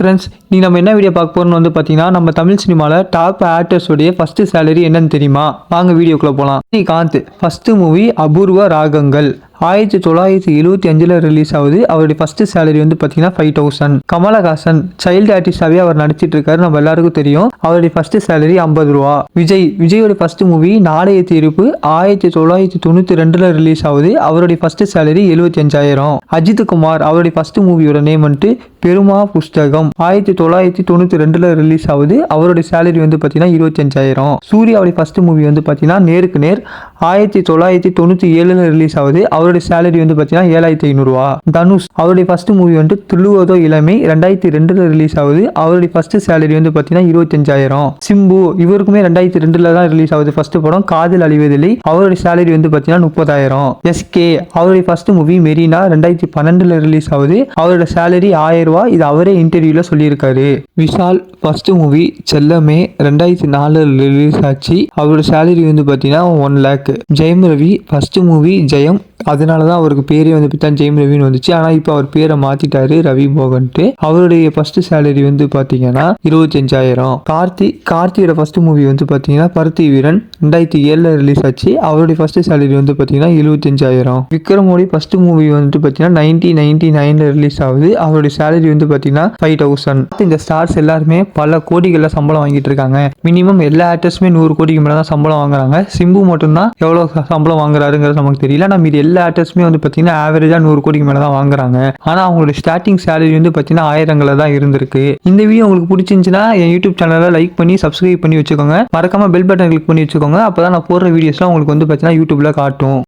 Friends, நீ நம்ம என்ன வீடியோ பார்க்க போறோம்னு வந்து பார்த்தீங்கன்னா, நம்ம தமிழ் சினிமாவில் டாப் ஆக்டர்ஸோடைய ஃபர்ஸ்ட் சேலரி என்னன்னு தெரியுமா? வாங்க வீடியோக்குள்ள போகலாம். Rajinikanth first movie Apoorva Raagangal 1975 release ஆகுது. அவருடைய ஃபர்ஸ்ட் சேலரி வந்து பார்த்தீங்கன்னா 5000. கமலஹாசன் சைல்டு ஆர்டிஸ்டாவே அவர் நடிச்சிட்டு இருக்காரு, நம்ம எல்லாருக்கும் தெரியும். அவருடைய ஃபர்ஸ்ட் சேலரி 50 ரூபா. விஜயோட ஃபர்ஸ்ட் மூவி நாளைய தீர்ப்பு 1992 ரிலீஸ் ஆகுது. அவருடைய ஃபர்ஸ்ட் சேலரி 75000. அஜித் குமார் அவருடைய ஃபர்ஸ்ட் மூவியோட நேம் வந்துட்டு பெருமா புஸ்தகம் 1992 ரிலீஸ் ஆகுது. அவருடைய சேலரி வந்து பார்த்தீங்கன்னா 25000. சூர்யாவுடைய ஃபர்ஸ்ட் மூவி வந்து பார்த்தீங்கன்னா நேருக்கு நேர் 1997 ரிலீஸ் ஆகுது. அவருடைய சேலரி வந்து பார்த்தீங்கன்னா 7500 ரூபா. தனுஷ் அவருடைய ஃபர்ஸ்ட் மூவி வந்து துள்ளுவதோ இளமை 2002 ரிலீஸ் ஆகுது. அவருடைய ஃபர்ஸ்ட் சேலரி வந்து பார்த்தீங்கன்னா 25000. சிம்பு இவருக்குமே 2002 தான் ரிலீஸ் ஆகுது ஃபர்ஸ்ட் படம் காதல் அழிவதில்லை. அவருடைய சேலரி வந்து பார்த்தீங்கன்னா 30000. எஸ்கே அவருடைய ஃபர்ஸ்ட் மூவி மெரினா 2012 ரிலீஸ் ஆகுது. அவரோட சேலரி 1000 ரூபா. இது அவரே இன்டர்வியூல சொல்லியிருக்காரு. விஷால் ஃபர்ஸ்ட் மூவி செல்லமே 2004 ரிலீஸ் ஆச்சு. அவரோட சேலரி வந்து பார்த்தீங்கன்னா 1 lakh. Jayam Ravi first movie ஜெயம், அதனால தான் அவருக்கு பேரே வந்து பார்த்தா ஜெயம் ரவின்னு வந்துச்சு. ஆனால் இப்போ அவர் பேரை மாற்றிட்டாரு ரவி மோகன்ட்டு. அவருடைய ஃபர்ஸ்ட் சேலரி வந்து பார்த்தீங்கன்னா 25000. கார்த்தியோட ஃபர்ஸ்ட் மூவி வந்து பார்த்தீங்கன்னா பருத்தி வீரன் 2007 ரிலீஸ் ஆச்சு. அவருடைய ஃபர்ஸ்ட் சேலரி வந்து பார்த்தீங்கன்னா 75000. விக்ரமோடைய ஃபர்ஸ்ட் மூவி வந்துட்டு பார்த்தீங்கன்னா 1999 ரிலீஸ் ஆகுது. அவருடைய சேலரி வந்து பார்த்தீங்கன்னா 5000. இந்த ஸ்டார்ஸ் எல்லாருமே பல கோடிகளில் சம்பளம் வாங்கிட்டு இருக்காங்க. மினிமம் எல்லா ஆக்டர்ஸுமே 100 கோடிக்கு மேலே தான் சம்பளம் வாங்குறாங்க. சிம்பு மட்டும்தான் எவ்வளோ சம்பளம் வாங்குறாருங்கிறது நமக்கு தெரியல. நம்ம இது எல்லா ஆக்டர்ஸுமே வந்து பார்த்தீங்கன்னா ஆவரேஜாக 100 கோடிக்கு மேலே தான் வாங்குறாங்க. ஆனால் அவங்களோட ஸ்டார்டிங் சேலரி வந்து பார்த்தீங்கன்னா 1000ங்களில் தான் இருந்திருக்கு. இந்த வீடியோ உங்களுக்கு பிடிச்சிருந்துச்சுன்னா என் யூடியூப் சேனலை லைக் பண்ணி சப்ஸ்கிரைப் பண்ணி வச்சுக்கோங்க. மறக்காம பெல் பட்டன் கிளிக் பண்ணி வச்சுக்கோங்க. அப்போ தான் நான் போடுற வீடியோஸ்லாம் உங்களுக்கு வந்து பார்த்தீங்கன்னா யூடியூப்ல காட்டும்.